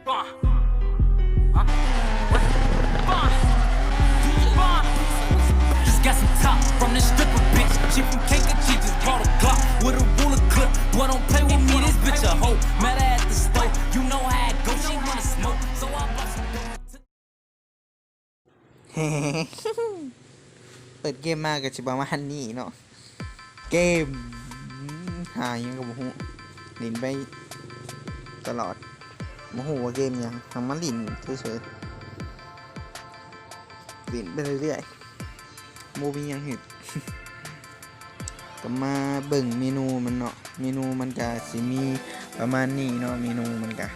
Just got some top from this stripper bitch. She from Kankakee, she just brought a Glock with a ruler clip. Boy, don't play with me, this bitch a hoe. Met her at the store, you know how it go. She wanna smoke, so I bought some dope. เปิดเกมมากกับชิบะมาฮันนี่เนาะเกมหายังกับโมโหลินไปตลอดโมโหว่าเกมยังทำมาลินเฉยๆลินไปเรื่อยๆโมบียังเห็น ก็มาเบิ่งเมนูมันเนาะเมนูมันก็สิมีประมาณนี้เนาะเมนูมันก็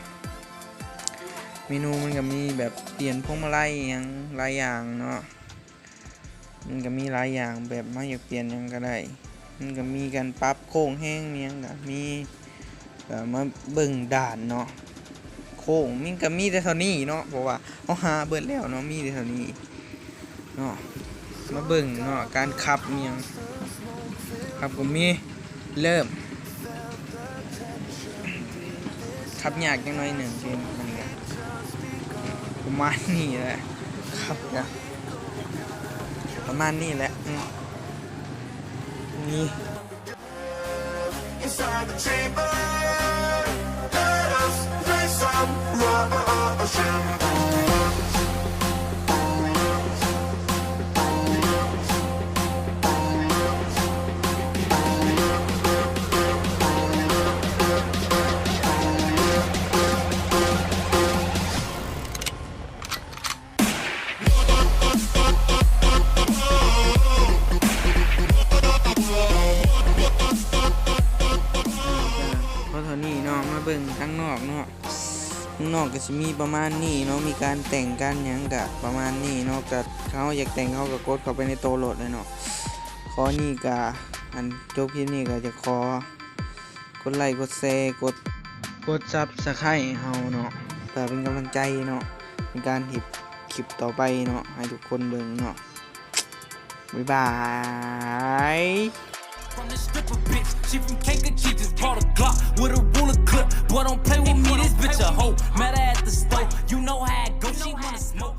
มีแบบเปลี่ยนพวงมาลัยอย่างหลายอย่างเนาะมันก็มีหลายอย่างแบบมาอยากเปลี่ยนยังก็ได้มันก็มีการปรับโค้งแห้งเมียงก็มีมาเบิ่งด่านเนาะโค้งมันก็มีแต่เท่านี้เนาะเพราะว่าเอาหาเบิดแล้วเนาะมีแต่เท่านี้เนาะมาเบิ่งเนาะการขับเมียงขับก็มีเริ่มขับยากจังน้อยหนึ่งเกมมันก็ประมาณนี้แหละครับนะประมาณนี้แหละนี่ Inside the chamber, let us play some Russian. เพราะเท่านี้เนาะมาเบิ่งข้างนอกเนาะข้างนอกก็สิมีประมาณนี้เนาะมีการแต่งกันหยังกะประมาณนี้เนาะกะเขาอยากแต่งเขาก็กดเข้าไปในโตโหลดเลยเนาะขอนี่กะอันจบคลิปนี้ก็จะขอกดไลค์กดแชร์กดซับสไครต์ให้เฮาเนาะเพื่อเป็นกำลังใจเนาะในการเฮ็ดคลิปต่อไปเนาะให้ทุกคนเบิ่งเนาะบ๊ายบาย From this stripper bitch, she from Kankakee, just brought a Glock with a ruler clip. Boy, don't play with me, this bitch a hoe. Met her at the store, you know how it go. She wanna smoke.